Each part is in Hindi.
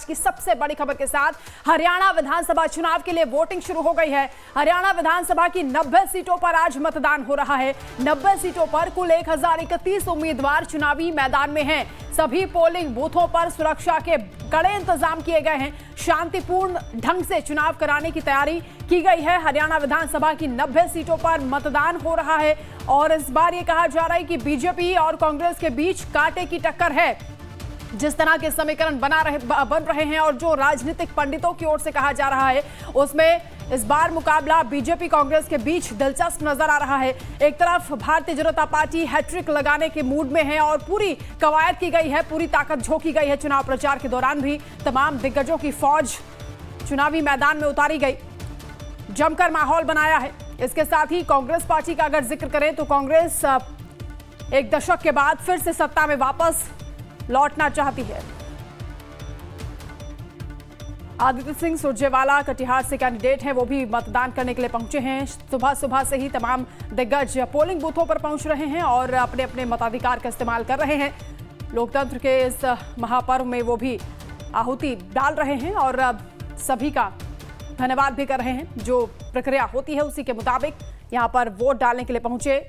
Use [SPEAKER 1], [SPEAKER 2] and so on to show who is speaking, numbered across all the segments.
[SPEAKER 1] की सबसे बड़ी खबर के साथ हरियाणा विधानसभा चुनाव के लिए वोटिंग शुरू हो गई है। हरियाणा विधानसभा की 90 सीटों पर आज मतदान हो रहा है। 90 सीटों पर कुल 1031 उम्मीदवार चुनावी मैदान में हैं। सभी पोलिंग बूथों पर सुरक्षा के कड़े इंतजाम किए गए हैं। शांतिपूर्ण ढंग से चुनाव कराने की तैयारी की गई है। हरियाणा विधानसभा की 90 सीटों पर मतदान हो रहा है और इस बार ये कहा जा रहा है कि बीजेपी और कांग्रेस के बीच कांटे की टक्कर है। जिस तरह के समीकरण बन रहे हैं और जो राजनीतिक पंडितों की ओर से कहा जा रहा है, उसमें इस बार मुकाबला बीजेपी कांग्रेस के बीच दिलचस्प नजर आ रहा है। एक तरफ भारतीय जनता पार्टी हैट्रिक लगाने के मूड में है और पूरी कवायद की गई है, पूरी ताकत झोंकी गई है। चुनाव प्रचार के दौरान भी तमाम दिग्गजों की फौज चुनावी मैदान में उतारी गई, जमकर माहौल बनाया है। इसके साथ ही कांग्रेस पार्टी का अगर जिक्र करें तो कांग्रेस एक दशक के बाद फिर से सत्ता में वापस लौटना चाहती है। आदित्य सिंह सुरजेवाला कटिहार से कैंडिडेट हैं, वो भी मतदान करने के लिए पहुंचे हैं। सुबह से ही तमाम दिग्गज पोलिंग बूथों पर पहुंच रहे हैं और अपने अपने मताधिकार का इस्तेमाल कर रहे हैं। लोकतंत्र के इस महापर्व में वो भी आहुति डाल रहे हैं और सभी का धन्यवाद भी कर रहे हैं। जो प्रक्रिया होती है उसी के मुताबिक यहाँ पर वोट डालने के लिए पहुंचे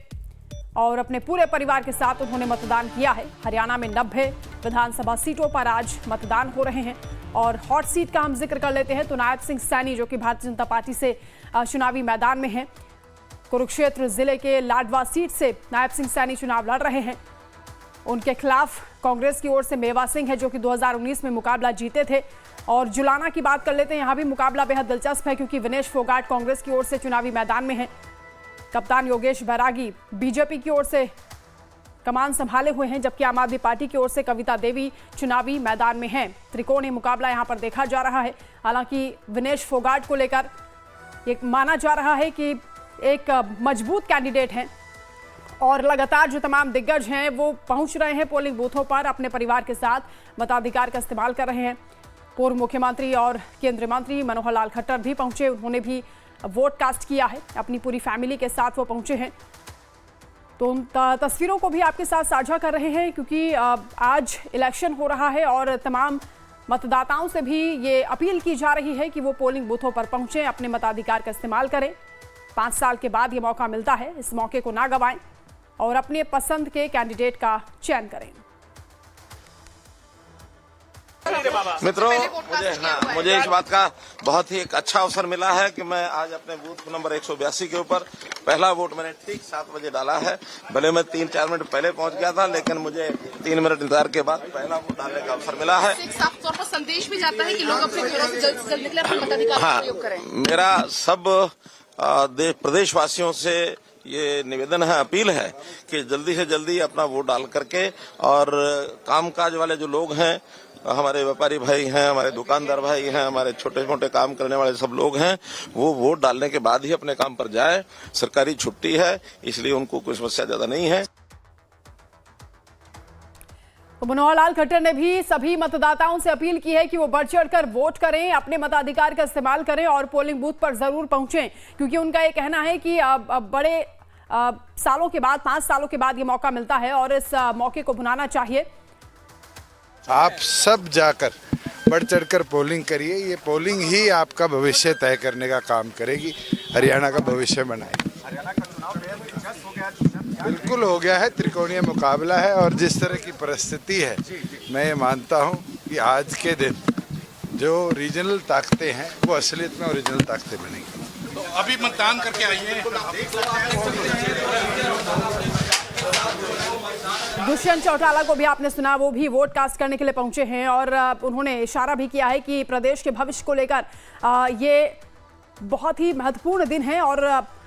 [SPEAKER 1] और अपने पूरे परिवार के साथ उन्होंने मतदान किया है। हरियाणा में 90 विधानसभा सीटों पर आज मतदान हो रहे हैं और हॉट सीट का हम जिक्र कर लेते हैं तो नायब सिंह सैनी जो कि भारतीय जनता पार्टी से चुनावी मैदान में हैं, कुरुक्षेत्र जिले के लाडवा सीट से नायब सिंह सैनी चुनाव लड़ रहे हैं। उनके खिलाफ कांग्रेस की ओर से मेवा सिंह है जो कि 2019 में मुकाबला जीते थे। और जुलाना की बात कर लेते हैं, यहाँ भी मुकाबला बेहद दिलचस्प है क्योंकि विनेश फोगाट कांग्रेस की ओर से चुनावी मैदान में है। कप्तान योगेश बैरागी बीजेपी की ओर से कमान संभाले हुए हैं, जबकि आम आदमी पार्टी की ओर से कविता देवी चुनावी मैदान में हैं। त्रिकोणीय मुकाबला यहां पर देखा जा रहा है। हालांकि विनेश फोगाट को लेकर ये माना जा रहा है कि एक मजबूत कैंडिडेट हैं और लगातार जो तमाम दिग्गज हैं वो पहुंच रहे हैं पोलिंग बूथों पर, अपने परिवार के साथ मताधिकार का इस्तेमाल कर रहे हैं। पूर्व मुख्यमंत्री और केंद्रीय मंत्री मनोहर लाल खट्टर भी पहुंचे, उन्होंने भी वोट कास्ट किया है, अपनी पूरी फैमिली के साथ वो पहुंचे हैं। तो उन तस्वीरों को भी आपके साथ साझा कर रहे हैं क्योंकि आज इलेक्शन हो रहा है और तमाम मतदाताओं से भी ये अपील की जा रही है कि वो पोलिंग बूथों पर पहुंचें, अपने मताधिकार का इस्तेमाल करें। 5 साल के बाद ये मौका मिलता है, इस मौके को ना गंवाएं और अपने पसंद के कैंडिडेट का चयन करें।
[SPEAKER 2] मित्रों, मुझे इस बात का बहुत ही एक अच्छा अवसर मिला है कि मैं आज अपने बूथ नंबर 182 के ऊपर पहला वोट मैंने ठीक 7 बजे डाला है। भले मैं 3-4 मिनट पहले पहुंच गया था, लेकिन मुझे 3 मिनट इंतजार के बाद पहला वोट डालने का अवसर मिला है।
[SPEAKER 3] एक साफ तौर पर संदेश भी जाता है कि लोग अपने घरों से जल्द से जल्द निकले, अपने मताधिकार का प्रयोग करें।
[SPEAKER 2] मेरा सब प्रदेशवासियों से ये निवेदन है, अपील है कि जल्दी से जल्दी अपना वोट डाल करके, और कामकाज वाले जो लोग हैं, हमारे व्यापारी भाई हैं, हमारे दुकानदार भाई हैं, हमारे छोटे मोटे काम करने वाले सब लोग हैं, वो वोट डालने के बाद ही अपने काम पर जाए। सरकारी छुट्टी है, इसलिए उनको कोई समस्या ज्यादा नहीं है।
[SPEAKER 1] तो मनोहर लाल खट्टर ने भी सभी मतदाताओं से अपील की है कि वो बढ़ चढ़कर वोट करें, अपने मताधिकार का इस्तेमाल करें और पोलिंग बूथ पर जरूर पहुंचें, क्योंकि उनका ये कहना है कि बड़े सालों के बाद, 5 सालों के बाद ये मौका मिलता है और इस मौके को भुनाना चाहिए।
[SPEAKER 4] आप सब जाकर बढ़ चढ़कर पोलिंग करिए। ये पोलिंग ही आपका भविष्य तय करने का काम करेगी, हरियाणा का भविष्य बनाएगी। हरियाणा का चुनाव बिल्कुल हो गया है, त्रिकोणीय मुकाबला है और जिस तरह की परिस्थिति है, मैं ये मानता हूँ कि आज के दिन जो रीजनल ताकतें हैं वो असलियत में ओरिजिनल ताकतें बनेंगी।
[SPEAKER 5] तो अभी मतदान करके आइए।
[SPEAKER 1] दुष्यंत चौटाला को भी आपने सुना, वो भी वोट कास्ट करने के लिए पहुंचे हैं और उन्होंने इशारा भी किया है कि प्रदेश के भविष्य को लेकर ये बहुत ही महत्वपूर्ण दिन है और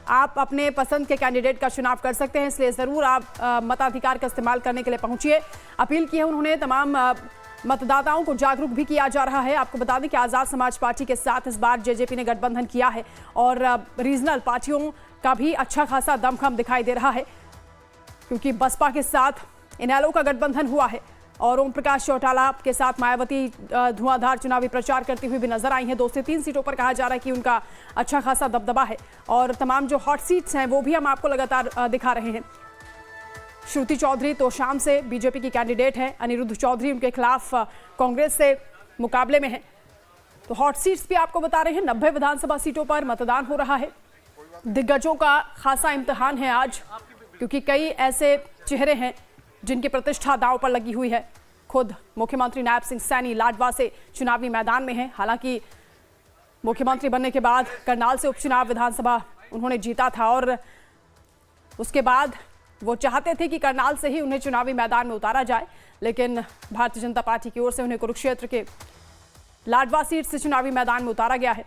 [SPEAKER 1] आप अपने पसंद के कैंडिडेट का चुनाव कर सकते हैं, इसलिए ज़रूर आप मताधिकार का इस्तेमाल करने के लिए पहुंचिए। अपील की है उन्होंने, तमाम मतदाताओं को जागरूक भी किया जा रहा है। आपको बता दें कि आज़ाद समाज पार्टी के साथ इस बार जेजेपी ने गठबंधन किया है और रीजनल पार्टियों का भी अच्छा खासा दमखम दिखाई दे रहा है, क्योंकि बसपा के साथ इनेलो का गठबंधन हुआ है और ओम प्रकाश चौटाला के साथ मायावती धुआंधार चुनावी प्रचार करती हुई भी नजर आई हैं। 2 से 3 सीटों पर कहा जा रहा है कि उनका अच्छा खासा दबदबा है और तमाम जो हॉट सीट्स हैं वो भी हम आपको लगातार दिखा रहे हैं। श्रुति चौधरी तो शाम से बीजेपी की कैंडिडेट है, अनिरुद्ध चौधरी उनके खिलाफ कांग्रेस से मुकाबले में हैं। तो हॉट सीट्स भी आपको बता रहे हैं, 90 विधानसभा सीटों पर मतदान हो रहा है। दिग्गजों का खासा इम्तिहान है आज, क्योंकि कई ऐसे चेहरे हैं जिनकी प्रतिष्ठा दांव पर लगी हुई है। खुद मुख्यमंत्री नायब सिंह सैनी लाडवा से चुनावी मैदान में हैं। हालांकि मुख्यमंत्री बनने के बाद करनाल से उपचुनाव विधानसभा उन्होंने जीता था और उसके बाद वो चाहते थे कि करनाल से ही उन्हें चुनावी मैदान में उतारा जाए, लेकिन भारतीय जनता पार्टी की ओर से उन्हें कुरुक्षेत्र के लाडवा सीट से चुनावी मैदान में उतारा गया है।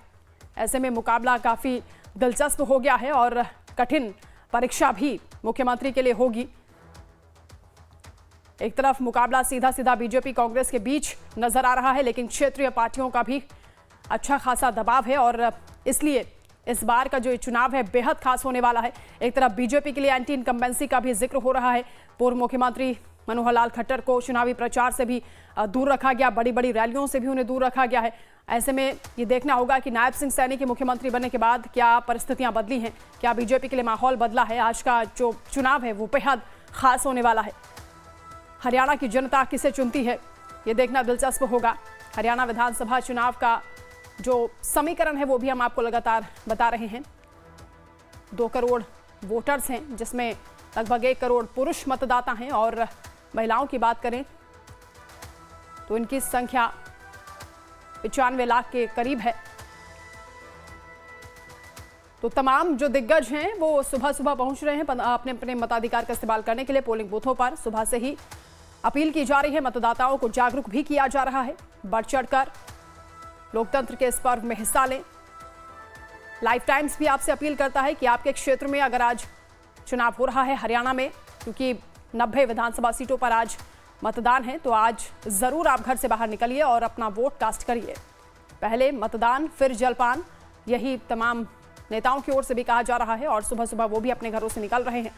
[SPEAKER 1] ऐसे में मुकाबला काफी दिलचस्प हो गया है और कठिन परीक्षा भी मुख्यमंत्री के लिए होगी। एक तरफ मुकाबला सीधा सीधा बीजेपी कांग्रेस के बीच नजर आ रहा है, लेकिन क्षेत्रीय पार्टियों का भी अच्छा खासा दबाव है और इसलिए इस बार का जो ये चुनाव है बेहद खास होने वाला है। एक तरफ बीजेपी के लिए एंटी इनकम्बेंसी का भी जिक्र हो रहा है। पूर्व मुख्यमंत्री मनोहर लाल खट्टर को चुनावी प्रचार से भी दूर रखा गया, बड़ी बड़ी रैलियों से भी उन्हें दूर रखा गया है। ऐसे में ये देखना होगा कि नायब सिंह सैनी के मुख्यमंत्री बनने के बाद क्या परिस्थितियां बदली हैं, क्या बीजेपी के लिए माहौल बदला है। आज का जो चुनाव है वो बेहद खास होने वाला है। हरियाणा की जनता किसे चुनती है ये देखना दिलचस्प होगा। हरियाणा विधानसभा चुनाव का जो समीकरण है वो भी हम आपको लगातार बता रहे हैं। 2 करोड़ वोटर्स हैं, जिसमें लगभग 1 करोड़ पुरुष मतदाता हैं और महिलाओं की बात करें तो इनकी संख्या 95 लाख के करीब है। तो तमाम जो दिग्गज हैं वो सुबह सुबह पहुंच रहे हैं अपने अपने मताधिकार का इस्तेमाल करने के लिए पोलिंग बूथों पर। सुबह से ही अपील की जा रही है, मतदाताओं को जागरूक भी किया जा रहा है। बढ़ चढ़कर लोकतंत्र के इस पर्व में हिस्सा लें। लाइफ टाइम्स भी आपसे अपील करता है कि आपके क्षेत्र में अगर आज चुनाव हो रहा है हरियाणा में, क्योंकि 90 विधानसभा सीटों पर आज मतदान है, तो आज जरूर आप घर से बाहर निकलिए और अपना वोट कास्ट करिए। पहले मतदान फिर जलपान, यही तमाम नेताओं की ओर से भी कहा जा रहा है और सुबह सुबह वो भी अपने घरों से निकल रहे हैं।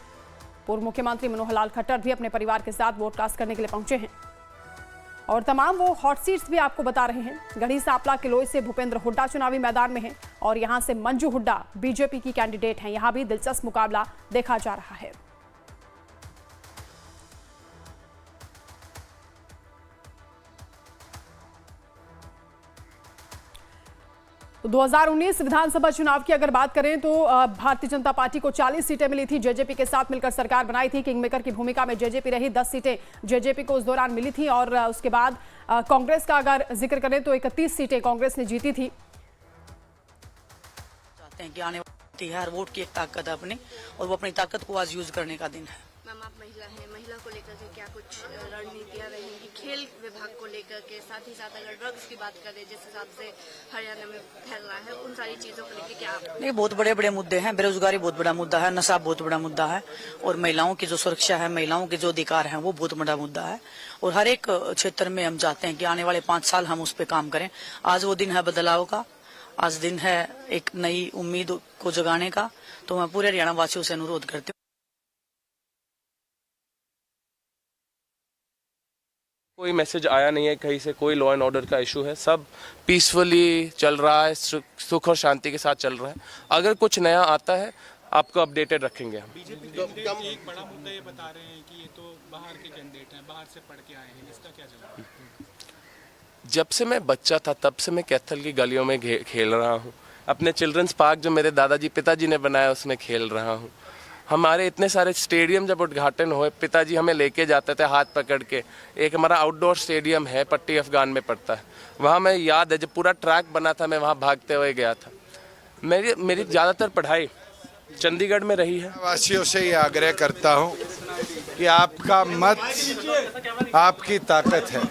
[SPEAKER 1] पूर्व मुख्यमंत्री मनोहर लाल खट्टर भी अपने परिवार के साथ वोट कास्ट करने के लिए पहुंचे हैं और तमाम वो हॉट सीट्स भी आपको बता रहे हैं। गढ़ी सांपला किलोई से भूपेंद्र हुड्डा चुनावी मैदान में हैं और यहां से मंजू हुड्डा बीजेपी की कैंडिडेट हैं। यहां भी दिलचस्प मुकाबला देखा जा रहा है। तो 2019 विधानसभा चुनाव की अगर बात करें तो भारतीय जनता पार्टी को 40 सीटें मिली थी। जेजेपी के साथ मिलकर सरकार बनाई थी। किंगमेकर की भूमिका में जेजेपी रही। 10 सीटें जेजेपी को उस दौरान मिली थी और उसके बाद कांग्रेस का अगर जिक्र करें तो 31 सीटें कांग्रेस ने जीती थी।
[SPEAKER 6] चाहते हैं कि आने वाली हर वोट की एक ताकत है अपनी, और वो अपनी ताकत को आज यूज करने का दिन है।
[SPEAKER 3] मैम आप महिला हैं, महिला को लेकर के क्या कुछ रणनीतियां रहेंगी खेल विभाग को लेकर के, साथ ही साथ अगर ड्रग्स की बात करें जिस हिसाब से हरियाणा में फैल रहा है, उन सारी चीजों को लेकर क्या आप?
[SPEAKER 6] नहीं, बहुत बड़े बड़े मुद्दे हैं। बेरोजगारी बहुत बड़ा मुद्दा है, नशा बहुत बड़ा मुद्दा है, और महिलाओं की जो सुरक्षा है, महिलाओं के जो अधिकार है वो बहुत बड़ा मुद्दा है। और हर एक क्षेत्र में हम चाहते हैं कि आने वाले 5 साल हम उस पर काम करें। आज वो दिन है बदलाव का, आज दिन है एक नई उम्मीद को जगाने का। तो मैं पूरे हरियाणा वासियों से अनुरोध करती हूँ।
[SPEAKER 7] कोई मैसेज आया नहीं है कहीं से, कोई लॉ एंड ऑर्डर का इशू है, सब पीसफुली चल रहा है, सुख और शांति के साथ चल रहा है। अगर कुछ नया आता है आपको अपडेटेड रखेंगे हम।
[SPEAKER 5] बीजेपी के एक बड़ा मुद्दा ये बता रहे हैं कि ये तो बाहर के कैंडिडेट हैं, बाहर से पढ़ के आए हैं, इसका क्या जवाब?
[SPEAKER 7] जब से मैं बच्चा था तब से मैं कैथल की गलियों में खेल रहा हूँ। अपने चिल्ड्रंस पार्क जो मेरे दादाजी पिताजी ने बनाया उसमें खेल रहा हूँ। हमारे इतने सारे स्टेडियम जब उद्घाटन हुए पिताजी हमें लेके जाते थे हाथ पकड़ के। एक हमारा आउटडोर स्टेडियम है, पट्टी अफगान में पड़ता है, वहाँ मैं याद है जब पूरा ट्रैक बना था मैं वहाँ भागते हुए गया था। मेरी ज़्यादातर पढ़ाई चंडीगढ़ में रही है।
[SPEAKER 4] वासियों से ये आग्रह करता हूँ कि आपका मत आपकी ताकत है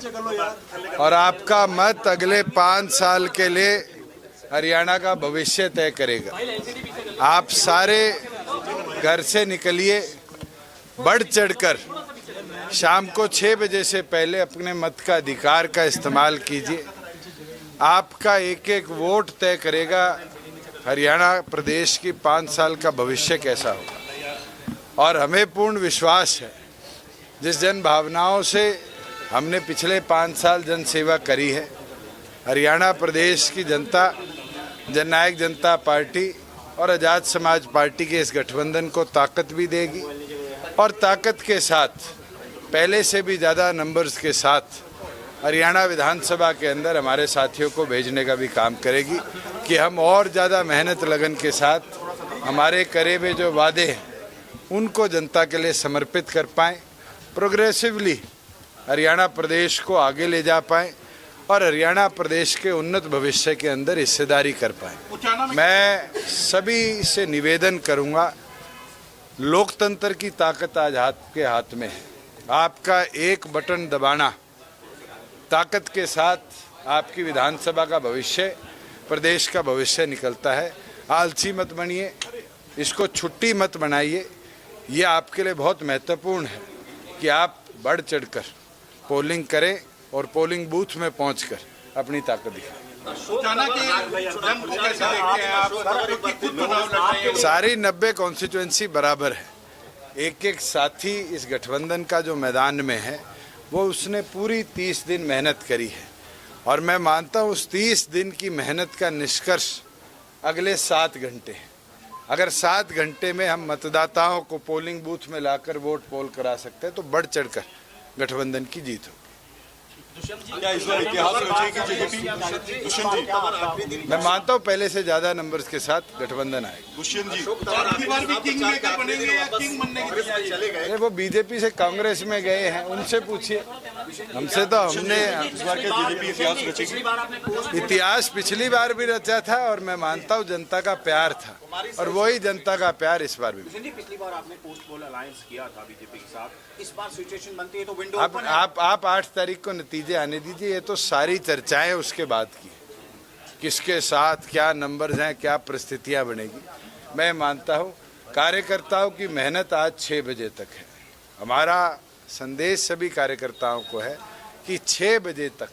[SPEAKER 4] और आपका मत अगले 5 साल के लिए हरियाणा का भविष्य तय करेगा। आप सारे घर से निकलिए, बढ़ चढ़कर शाम को 6 बजे से पहले अपने मत का अधिकार का इस्तेमाल कीजिए। आपका एक एक वोट तय करेगा हरियाणा प्रदेश की 5 साल का भविष्य कैसा होगा। और हमें पूर्ण विश्वास है जिस जन भावनाओं से हमने पिछले 5 साल जन सेवा करी है, हरियाणा प्रदेश की जनता जननायक जनता पार्टी और आज़ाद समाज पार्टी के इस गठबंधन को ताकत भी देगी और ताकत के साथ पहले से भी ज़्यादा नंबर्स के साथ हरियाणा विधानसभा के अंदर हमारे साथियों को भेजने का भी काम करेगी कि हम और ज़्यादा मेहनत लगन के साथ हमारे करे हुए जो वादे हैं उनको जनता के लिए समर्पित कर पाएँ, प्रोग्रेसिवली हरियाणा प्रदेश को आगे ले जा पाएँ और हरियाणा प्रदेश के उन्नत भविष्य के अंदर हिस्सेदारी कर पाएँ। मैं सभी से निवेदन करूँगा, लोकतंत्र की ताकत आज आपके हाथ में है। आपका एक बटन दबाना ताकत के साथ आपकी विधानसभा का भविष्य, प्रदेश का भविष्य निकलता है। आलसी मत बनिए, इसको छुट्टी मत बनाइए। ये आपके लिए बहुत महत्वपूर्ण है कि आप बढ़ चढ़कर पोलिंग करें और पोलिंग बूथ में पहुंचकर अपनी ताकत दिखाएं। सारी 90 कॉन्स्टिट्यूएंसी बराबर है। एक एक साथी इस गठबंधन का जो मैदान में है वो उसने पूरी 30 दिन मेहनत करी है और मैं मानता हूँ उस 30 दिन की मेहनत का निष्कर्ष अगले 7 घंटे है। अगर 7 घंटे में हम मतदाताओं को पोलिंग बूथ में लाकर वोट पोल करा सकते हैं तो बढ़ चढ़कर गठबंधन की जीत होगी।
[SPEAKER 8] क्या इस बार इतिहास रचेगी बीजेपी? दुष्यंत जी,
[SPEAKER 4] मैं मानता हूँ पहले से ज्यादा नंबर्स के साथ गठबंधन आएगा।
[SPEAKER 8] दुष्यंत जी, अगली बार भी किंग मेकर बनेंगे या किंग बनने की तैयारी चले गए?
[SPEAKER 4] अरे वो बीजेपी से कांग्रेस में गए हैं, उनसे पूछिए, हमसे तो हमने
[SPEAKER 8] इस बार क्या बीजेपी इतिहास रचेगी?
[SPEAKER 4] इतिहास पिछली बार भी रचा था और मैं मानता हूँ जनता का प्यार था और वही जनता का प्यार इस बार भी।
[SPEAKER 9] पिछली बार आपने पोस्ट पोल अलायंस किया था बीजेपी के साथ, इस बार सिचुएशन बनती है तो विंडो
[SPEAKER 4] आप 8 तारीख को नतीजे आने दीजिए। ये तो सारी चर्चाएं उसके बाद की, किसके साथ क्या नंबर्स हैं, क्या परिस्थितियां बनेगी। मैं मानता हूं कार्यकर्ताओं की मेहनत आज 6 बजे तक है। हमारा संदेश सभी कार्यकर्ताओं को है कि 6 बजे तक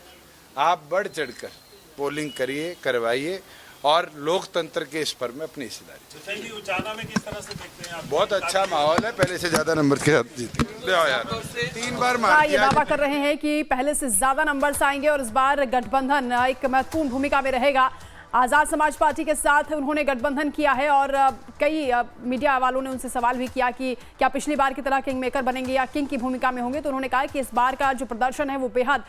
[SPEAKER 4] आप बढ़ चढ़कर पोलिंग करिए, करवाइए और लोकतंत्र के इस पर में अपनी हिस्सेदारी।
[SPEAKER 8] उचाना में किस तरह से देखते हैं आप?
[SPEAKER 4] बहुत अच्छा माहौल है, पहले से ज्यादा नंबर के साथ जीते। यार 3 बार
[SPEAKER 1] मार ये दावा कर रहे हैं कि पहले से ज्यादा नंबर्स आएंगे और इस बार गठबंधन एक महत्वपूर्ण भूमिका में रहेगा। आजाद समाज पार्टी के साथ उन्होंने गठबंधन किया है और कई मीडिया वालों ने उनसे सवाल भी किया कि क्या पिछली बार की तरह किंग मेकर बनेंगे या किंग की भूमिका में होंगे, तो उन्होंने कहा कि इस बार का जो प्रदर्शन है वो बेहद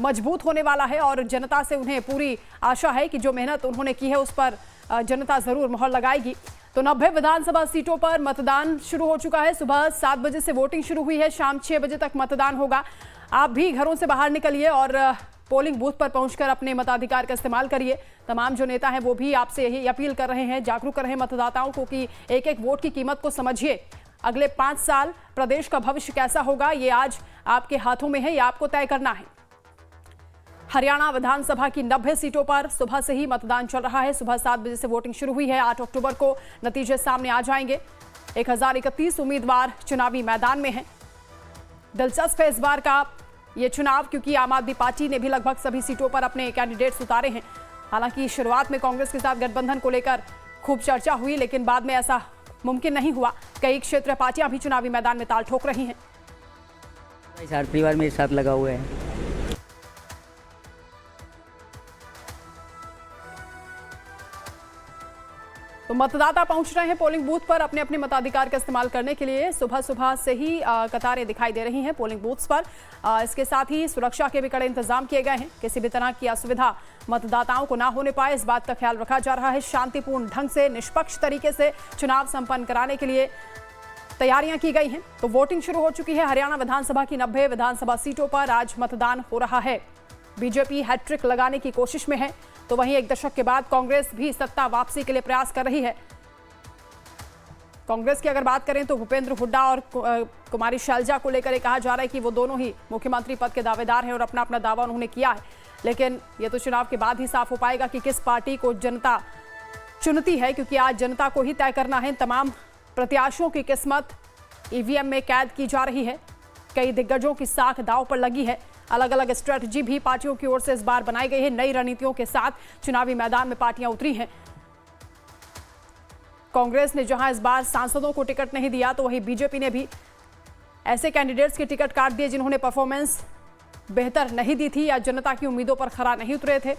[SPEAKER 1] मजबूत होने वाला है और जनता से उन्हें पूरी आशा है कि जो मेहनत उन्होंने की है उस पर जनता जरूर मोहर लगाएगी। तो 90 विधानसभा सीटों पर मतदान शुरू हो चुका है। सुबह 7 बजे से वोटिंग शुरू हुई है, शाम 6 बजे तक मतदान होगा। आप भी घरों से बाहर निकलिए और पोलिंग बूथ पर पहुंचकर अपने मताधिकार का इस्तेमाल करिए। तमाम जो नेता हैं वो भी आपसे यही अपील कर रहे हैं, जागरूक कर रहे हैं मतदाताओं को कि एक एक वोट की कीमत को समझिए। अगले 5 साल प्रदेश का भविष्य कैसा होगा ये आज आपके हाथों में है, ये आपको तय करना है। हरियाणा विधानसभा की 90 सीटों पर सुबह से ही मतदान चल रहा है। सुबह 7 बजे से वोटिंग शुरू हुई है। 8 अक्टूबर को नतीजे सामने आ जाएंगे। 1031 उम्मीदवार चुनावी मैदान में हैं। दिलचस्प है इस बार का ये चुनाव क्योंकि आम आदमी पार्टी ने भी लगभग सभी सीटों पर अपने कैंडिडेट्स उतारे हैं। हालांकि शुरुआत में कांग्रेस के साथ गठबंधन को लेकर खूब चर्चा हुई, लेकिन बाद में ऐसा मुमकिन नहीं हुआ। कई क्षेत्रीय पार्टियां भी चुनावी मैदान में ताल ठोक रही हैं।
[SPEAKER 10] परिवार मेरे साथ लगा हुआ है।
[SPEAKER 1] तो मतदाता पहुंच रहे हैं पोलिंग बूथ पर अपने अपने मताधिकार का इस्तेमाल करने के लिए। सुबह सुबह से ही कतारें दिखाई दे रही हैं पोलिंग बूथ्स पर। इसके साथ ही सुरक्षा के भी कड़े इंतजाम किए गए हैं। किसी भी तरह की असुविधा मतदाताओं को ना होने पाए, इस बात का ख्याल रखा जा रहा है। शांतिपूर्ण ढंग से, निष्पक्ष तरीके से चुनाव संपन्न कराने के लिए तैयारियां की गई हैं। तो वोटिंग शुरू हो चुकी है। हरियाणा विधानसभा की 90 विधानसभा सीटों पर आज मतदान हो रहा है। बीजेपी हैट्रिक लगाने की कोशिश में है, तो वहीं एक दशक के बाद कांग्रेस भी सत्ता वापसी के लिए प्रयास कर रही है। कांग्रेस की अगर बात करें तो भूपेंद्र हुड्डा और कुमारी शैलजा को लेकर कहा जा रहा है कि वो दोनों ही मुख्यमंत्री पद के दावेदार हैं और अपना अपना दावा उन्होंने किया है। लेकिन ये तो चुनाव के बाद ही साफ हो पाएगा कि किस पार्टी को जनता चुनती है, क्योंकि आज जनता को ही तय करना है। तमाम प्रत्याशियों की किस्मत ईवीएम में कैद की जा रही है। कई दिग्गजों की साख दांव पर लगी है। अलग अलग स्ट्रेटजी भी पार्टियों की ओर से इस बार बनाई गई है। नई रणनीतियों के साथ चुनावी मैदान में पार्टियां उतरी हैं। कांग्रेस ने जहां इस बार सांसदों को टिकट नहीं दिया, तो वहीं बीजेपी ने भी ऐसे कैंडिडेट्स के टिकट काट दिए जिन्होंने परफॉर्मेंस बेहतर नहीं दी थी या जनता की उम्मीदों पर खरा नहीं उतरे थे।